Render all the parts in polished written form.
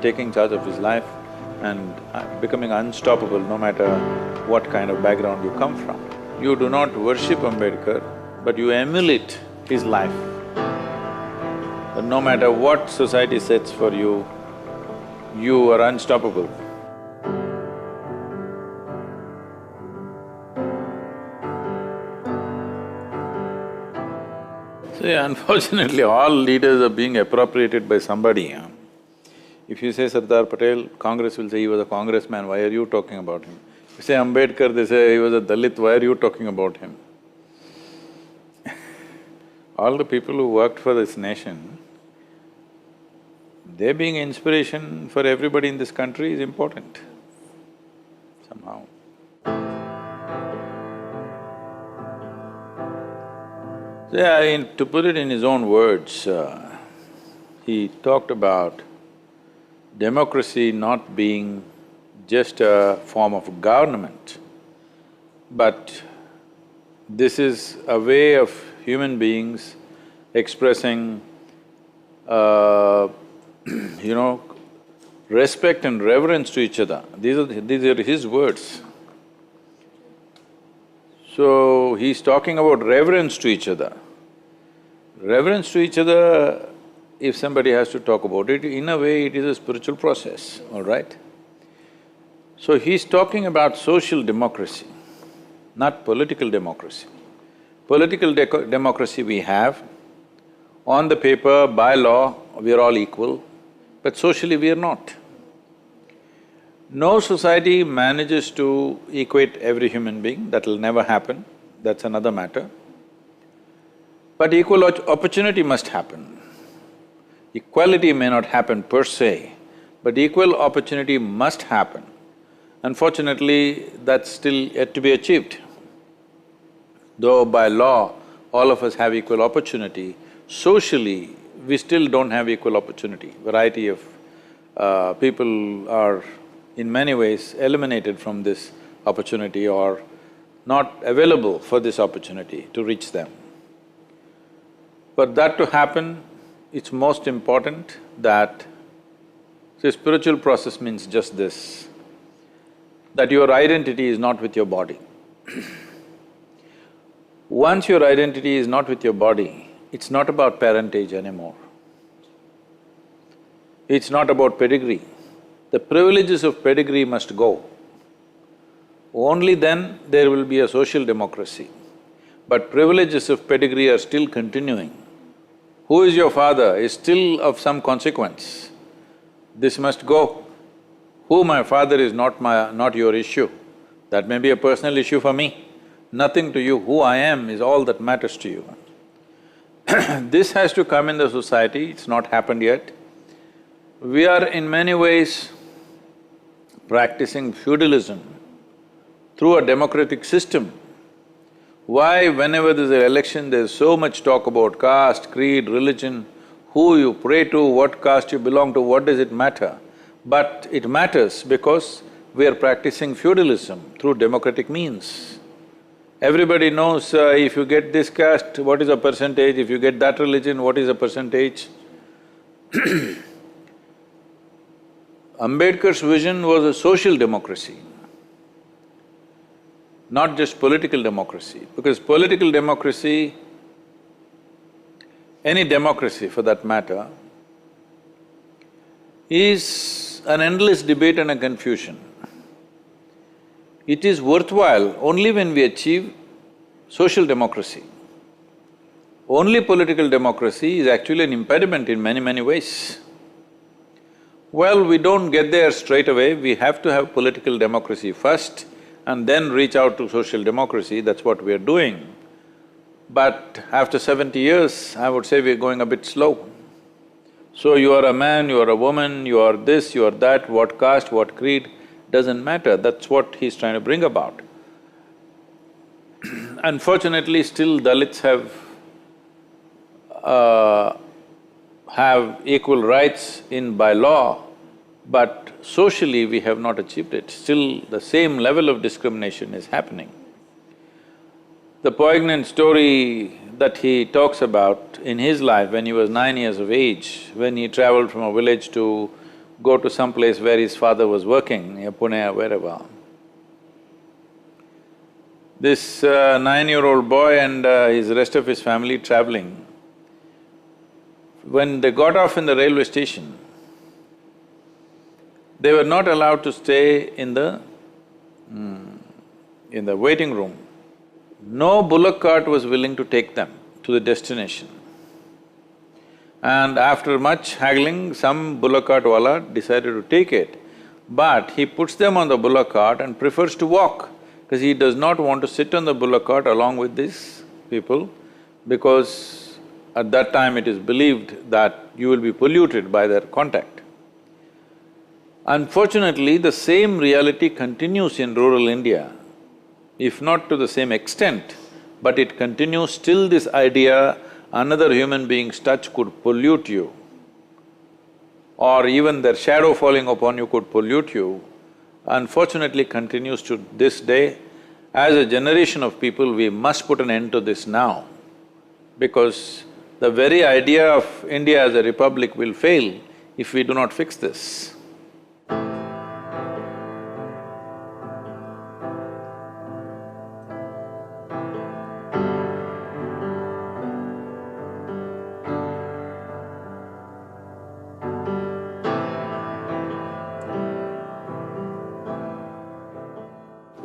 taking charge of his life and becoming unstoppable no matter what kind of background you come from. You do not worship Ambedkar, but you emulate his life. That no matter what society sets for you, you are unstoppable. See, unfortunately, all leaders are being appropriated by somebody. If you say Sardar Patel, Congress will say he was a congressman, why are you talking about him? If you say Ambedkar, they say he was a Dalit, why are you talking about him? All the people who worked for this nation, their being inspiration for everybody in this country is important, somehow. Yeah, to put it in his own words, he talked about democracy not being just a form of government, but this is a way of human beings expressing, respect and reverence to each other. These are his words. So, he's talking about reverence to each other. Reverence to each other, if somebody has to talk about it, in a way it is a spiritual process, all right? So, he's talking about social democracy, not political democracy. Political democracy we have, on the paper, by law, we are all equal, but socially we are not. No society manages to equate every human being, that will never happen, that's another matter. But equal opportunity must happen. Equality may not happen per se, but equal opportunity must happen. Unfortunately, that's still yet to be achieved. Though by law, all of us have equal opportunity, socially, we still don't have equal opportunity. Variety of people are in many ways eliminated from this opportunity or not available for this opportunity to reach them. For that to happen, it's most important that… See, spiritual process means just this, that your identity is not with your body. Once your identity is not with your body, it's not about parentage anymore. It's not about pedigree. The privileges of pedigree must go. Only then there will be a social democracy. But privileges of pedigree are still continuing. Who is your father is still of some consequence. This must go. Who my father is not your issue. That may be a personal issue for me. Nothing to you. Who I am is all that matters to you. This has to come in the society, it's not happened yet. We are in many ways practicing feudalism through a democratic system. Why whenever there's an election, there's so much talk about caste, creed, religion, who you pray to, what caste you belong to, what does it matter? But it matters because we are practicing feudalism through democratic means. Everybody knows if you get this caste, what is a percentage, if you get that religion, what is a percentage. Ambedkar's vision was a social democracy, not just political democracy, because political democracy, any democracy for that matter, is an endless debate and a confusion. It is worthwhile only when we achieve social democracy. Only political democracy is actually an impediment in many ways. Well, we don't get there straight away, we have to have political democracy first and then reach out to social democracy, that's what we are doing. But after 70 years, I would say we're going a bit slow. So you are a man, you are a woman, you are this, you are that, what caste, what creed, doesn't matter, that's what he's trying to bring about. Unfortunately, still Dalits have equal rights by law, but socially we have not achieved it. Still the same level of discrimination is happening. The poignant story that he talks about in his life when he was 9 years of age, when he traveled from a village to go to some place where his father was working, near Pune or wherever. This 9-year-old boy and his rest of his family traveling, when they got off in the railway station, they were not allowed to stay in the waiting room. No bullock cart was willing to take them to the destination. And after much haggling, some bullock cart wala decided to take it, but he puts them on the bullock cart and prefers to walk, because he does not want to sit on the bullock cart along with these people, because at that time it is believed that you will be polluted by their contact. Unfortunately, the same reality continues in rural India, if not to the same extent, but it continues. Still this idea another human being's touch could pollute you, or even their shadow falling upon you could pollute you, unfortunately continues to this day. As a generation of people, we must put an end to this now, because the very idea of India as a republic will fail if we do not fix this.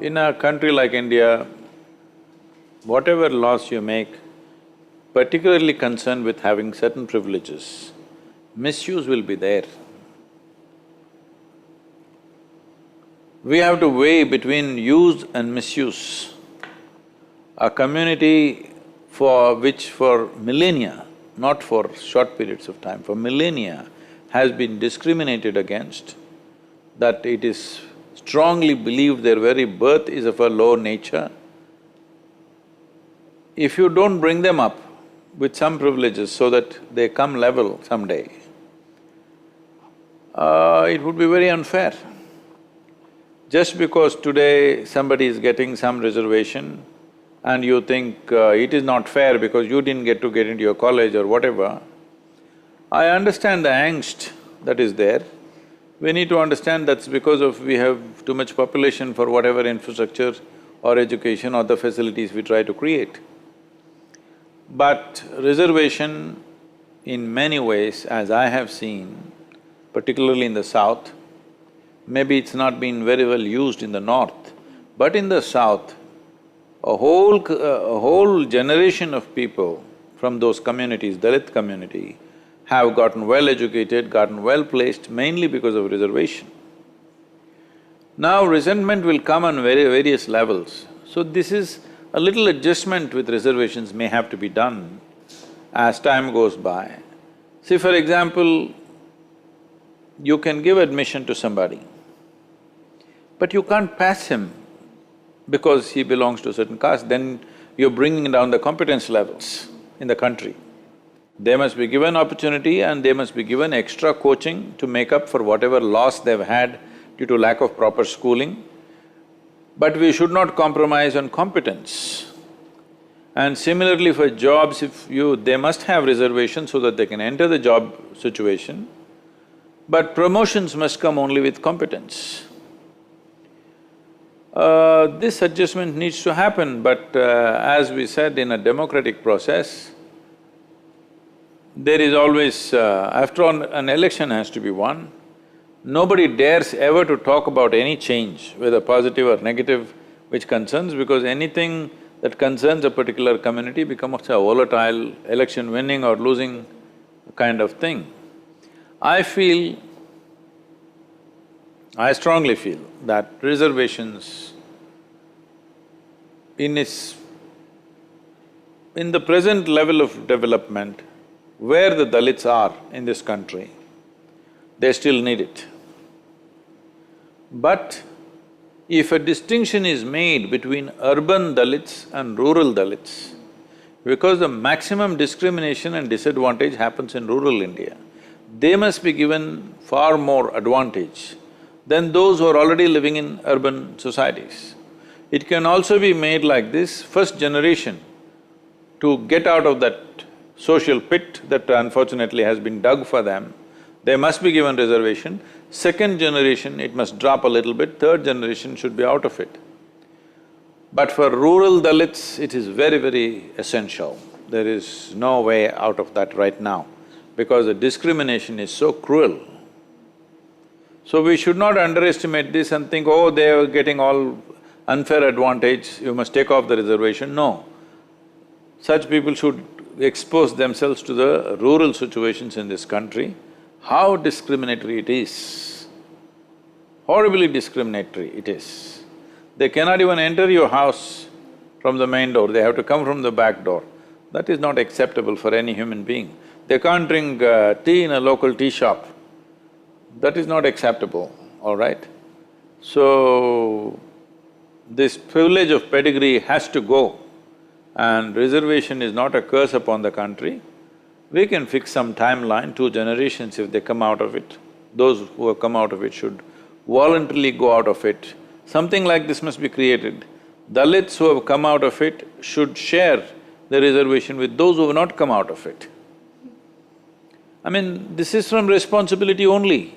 In a country like India, whatever laws you make, particularly concerned with having certain privileges, misuse will be there. We have to weigh between use and misuse. A community for which for millennia, not for short periods of time, for millennia has been discriminated against, that it is strongly believed their very birth is of a low nature. If you don't bring them up with some privileges so that they come level someday, it would be very unfair. Just because today somebody is getting some reservation and you think it is not fair because you didn't get into your college or whatever, I understand the angst that is there. We need to understand that's because of we have too much population for whatever infrastructure or education or the facilities we try to create. But reservation in many ways, as I have seen, particularly in the south, maybe it's not been very well used in the north, but in the south, a whole generation of people from those communities, Dalit community, have gotten well educated, gotten well placed, mainly because of reservation. Now resentment will come on various levels. So this is a little adjustment with reservations may have to be done as time goes by. See, for example, you can give admission to somebody, but you can't pass him because he belongs to a certain caste, then you're bringing down the competence levels in the country. They must be given opportunity and they must be given extra coaching to make up for whatever loss they've had due to lack of proper schooling. But we should not compromise on competence. And similarly for jobs, they must have reservations so that they can enter the job situation, but promotions must come only with competence. This adjustment needs to happen, but as we said, in a democratic process, there is always… after all, an election has to be won. Nobody dares ever to talk about any change, whether positive or negative, which concerns, because anything that concerns a particular community becomes a volatile election winning or losing kind of thing. I strongly feel that reservations in the present level of development, where the Dalits are in this country, they still need it. But if a distinction is made between urban Dalits and rural Dalits, because the maximum discrimination and disadvantage happens in rural India, they must be given far more advantage than those who are already living in urban societies. It can also be made like this: first generation to get out of that social pit that unfortunately has been dug for them, They must be given reservation. Second generation, it must drop a little bit, third generation should be out of it. But for rural Dalits, it is very, very essential. There is no way out of that right now, because the discrimination is so cruel. So we should not underestimate this and think, oh, they are getting all unfair advantage, you must take off the reservation. No. Such people should expose themselves to the rural situations in this country, how discriminatory it is. Horribly discriminatory it is. They cannot even enter your house from the main door, they have to come from the back door. That is not acceptable for any human being. They can't drink tea in a local tea shop. That is not acceptable, all right? So, this privilege of pedigree has to go, and reservation is not a curse upon the country. We can fix some timeline, 2 generations if they come out of it. Those who have come out of it should voluntarily go out of it. Something like this must be created. Dalits who have come out of it should share the reservation with those who have not come out of it. I mean, this is from responsibility only.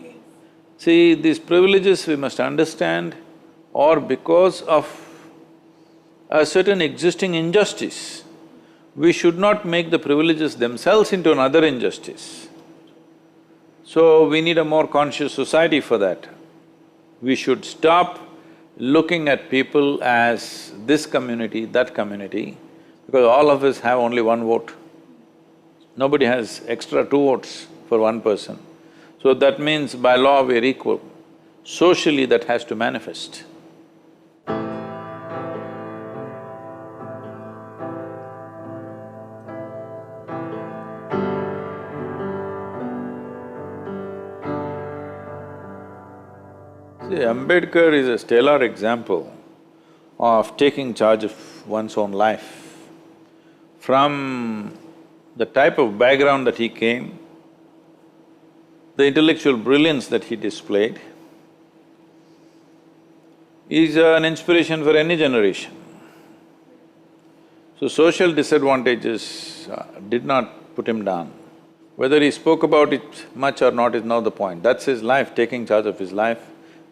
See, these privileges we must understand, or because of a certain existing injustice, we should not make the privileges themselves into another injustice. So, we need a more conscious society for that. We should stop looking at people as this community, that community, because all of us have only one vote. Nobody has extra 2 votes for one person. So that means by law we're equal. Socially that has to manifest. See, Ambedkar is a stellar example of taking charge of one's own life. From the type of background that he came, the intellectual brilliance that he displayed, is an inspiration for any generation. So social disadvantages did not put him down. Whether he spoke about it much or not is not the point. That's his life, taking charge of his life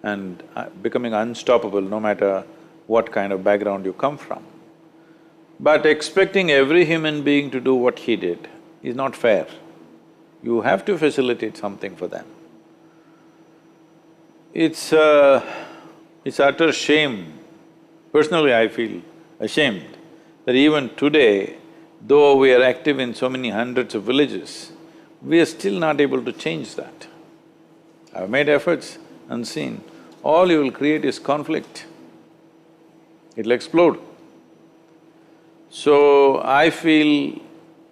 and becoming unstoppable no matter what kind of background you come from. But expecting every human being to do what he did is not fair. You have to facilitate something for them. It's utter shame. Personally, I feel ashamed that even today, though we are active in so many hundreds of villages, we are still not able to change that. I've made efforts and seen, all you will create is conflict. It'll explode. So, I feel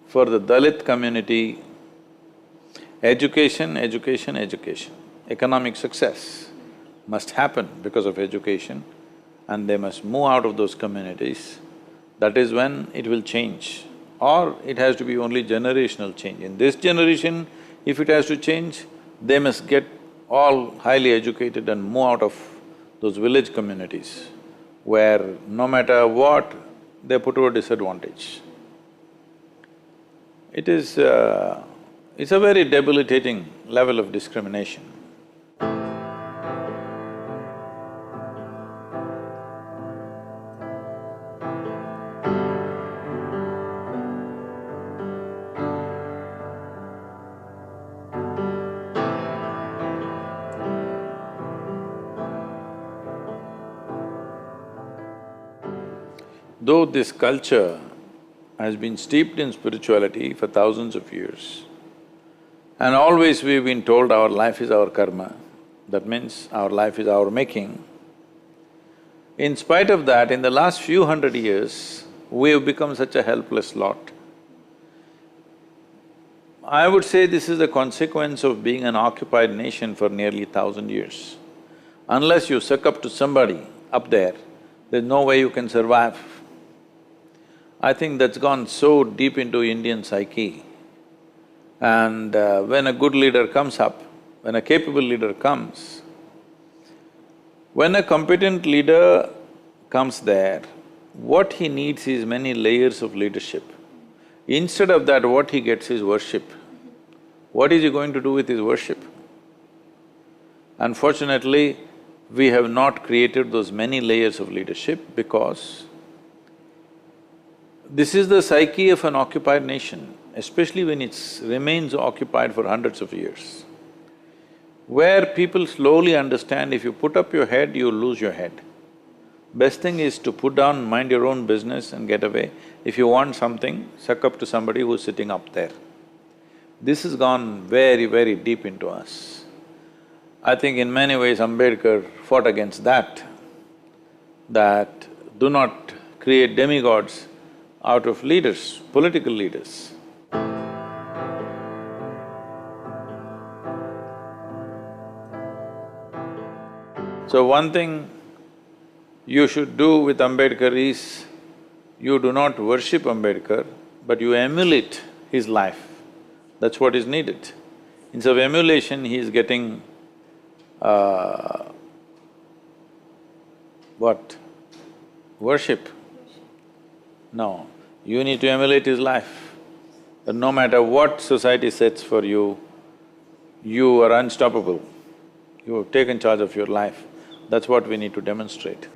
for the Dalit community, education, education, education. Economic success must happen because of education, and they must move out of those communities. That is when it will change. Or it has to be only generational change. In this generation, if it has to change, they must get all highly educated and move out of those village communities where no matter what, they're put to a disadvantage. It's a very debilitating level of discrimination. Though this culture has been steeped in spirituality for thousands of years, and always we've been told our life is our karma, that means our life is our making. In spite of that, in the last few hundred years, we have become such a helpless lot. I would say this is the consequence of being an occupied nation for nearly 1,000 years. Unless you succumb to somebody up there, there's no way you can survive. I think that's gone so deep into Indian psyche. And when a good leader comes up, when a capable leader comes, when a competent leader comes there, what he needs is many layers of leadership. Instead of that, what he gets is worship. what is he going to do with his worship? Unfortunately, we have not created those many layers of leadership because this is the psyche of an occupied nation, especially when it remains occupied for hundreds of years, where people slowly understand if you put up your head, you'll lose your head. Best thing is to put down, mind your own business and get away. If you want something, suck up to somebody who's sitting up there. This has gone very, very deep into us. I think in many ways Ambedkar fought against that do not create demigods out of leaders, political leaders. So one thing you should do with Ambedkar is, you do not worship Ambedkar, but you emulate his life. That's what is needed. Instead of emulation, he is getting what? Worship. No, you need to emulate his life. But no matter what society sets for you, you are unstoppable. You have taken charge of your life. That's what we need to demonstrate.